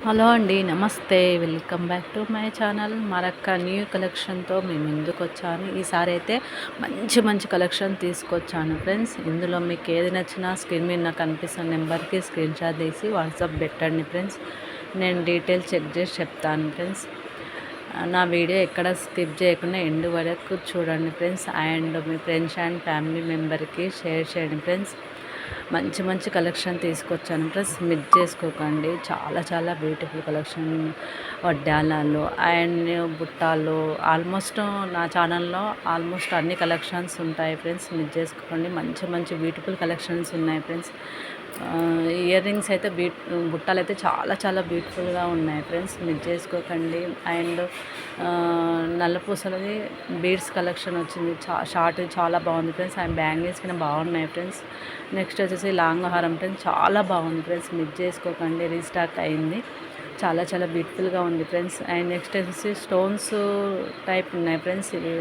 Hello అండి, నమస్తే. Welcome back to my channel. మరొక న్యూ కలెక్షన్తో మేము ముందుకు వచ్చాను. ఈసారి అయితే మంచి మంచి కలెక్షన్ తీసుకొచ్చాను ఫ్రెండ్స్. ఇందులో మీకు ఏది నచ్చినా స్క్రీన్ మీద నాకు కనిపిస్తున్న నెంబర్కి స్క్రీన్ షాట్ తీసి వాట్సాప్ పెట్టండి ఫ్రెండ్స్. నేను డీటెయిల్స్ చెక్ చేసి చెప్తాను ఫ్రెండ్స్. నా వీడియో ఎక్కడ స్కిప్ చేయకుండా ఎండ్ వరకు చూడండి ఫ్రెండ్స్. అండ్ మీ ఫ్రెండ్స్ అండ్ ఫ్యామిలీ మెంబర్కి షేర్ చేయండి ఫ్రెండ్స్. మంచి మంచి కలెక్షన్ తీసుకొచ్చాను ఫ్రెండ్స్, మిస్ చేసుకోకండి. చాలా చాలా బ్యూటిఫుల్ కలెక్షన్, వడ్డాలాలు అండ్ బుట్టాలు, ఆల్మోస్ట్ నా ఛానల్లో ఆల్మోస్ట్ అన్ని కలెక్షన్స్ ఉంటాయి ఫ్రెండ్స్. మిస్ చేసుకోకండి. మంచి మంచి బ్యూటిఫుల్ కలెక్షన్స్ ఉన్నాయి ఫ్రెండ్స్. ఇయర్ రింగ్స్ అయితే బుట్టాలు అయితే చాలా చాలా బ్యూటిఫుల్గా ఉన్నాయి ఫ్రెండ్స్, మిస్ చేసుకోకండి. అండ్ నల్లపూసలది బీడ్స్ కలెక్షన్ వచ్చింది, షార్ట్ చాలా బాగుంది ఫ్రెండ్స్. అండ్ బ్యాంగిల్స్ కింద బాగున్నాయి ఫ్రెండ్స్. నెక్స్ట్ వచ్చేసి లాంగ్ హారం ఫ్రెండ్స్, చాలా బాగుంది ఫ్రెండ్స్, మిస్ చేసుకోకండి. రీస్టాక్ అయింది, చాలా చాలా బ్యూటిఫుల్గా ఉంది ఫ్రెండ్స్. అండ్ నెక్స్ట్ వచ్చేసి స్టోన్స్ టైప్ ఉన్నాయి ఫ్రెండ్స్. ఇవి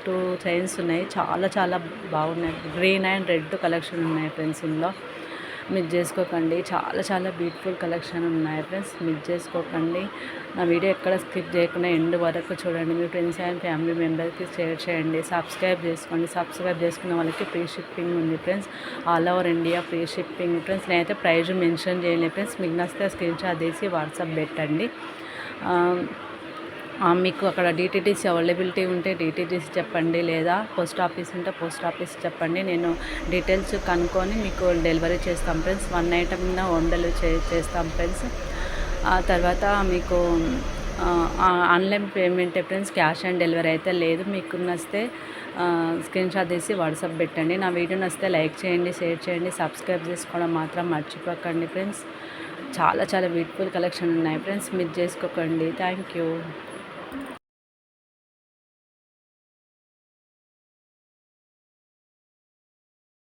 టూ చైన్స్ ఉన్నాయి, చాలా చాలా బాగున్నాయి. గ్రీన్ అండ్ రెడ్ కలెక్షన్ ఉన్నాయి ఫ్రెండ్స్. ఇందులో మిస్ చేసుకోకండి. చాలా చాలా బ్యూటిఫుల్ కలెక్షన్ ఉన్నాయి ఫ్రెండ్స్, మిస్ చేసుకోకండి. నా వీడియో ఎక్కడ స్కిప్ చేయకుండా ఎండ్ వరకు చూడండి. మీ ఫ్రెండ్స్ అండ్ ఫ్యామిలీ మెంబర్స్కి షేర్ చేయండి. సబ్స్క్రైబ్ చేసుకోండి. సబ్స్క్రైబ్ చేసుకున్న వాళ్ళకి ఫ్రీ షిప్పింగ్ ఉంది friends. All over India free shipping friends. నేనైతే ప్రైజ్ మెన్షన్ చేయలేదు ఫ్రెండ్స్. మీకు నచ్చితే స్క్రీన్ షాట్ తీసి వాట్సాప్ పెట్టండి. మీకు అక్కడ డిటీడీసీ అవైలబిలిటీ ఉంటే డిటీడీసీ చెప్పండి, లేదా పోస్ట్ ఆఫీస్ ఉంటే పోస్ట్ ఆఫీస్ చెప్పండి. నేను డీటెయిల్స్ కనుక్కొని మీకు డెలివరీ చేస్తాం ఫ్రెండ్స్. 1 ఐటమ్ మీద హోమ్ డెలివరీ చేస్తాం ఫ్రెండ్స్. ఆ తర్వాత మీకు online payment friends, cash on delivery అయితే లేదు. మీకు నచ్చితే స్క్రీన్ షాట్ తీసి వాట్సాప్ పెట్టండి. నా వీడియో నచ్చితే లైక్ చేయండి, షేర్ చేయండి, సబ్స్క్రైబ్ చేసుకోవడం మాత్రం మర్చిపోకండి ఫ్రెండ్స్. చాలా చాలా బ్యూటిఫుల్ కలెక్షన్ ఉన్నాయి ఫ్రెండ్స్, మిస్ చేసుకోకండి. Thank you.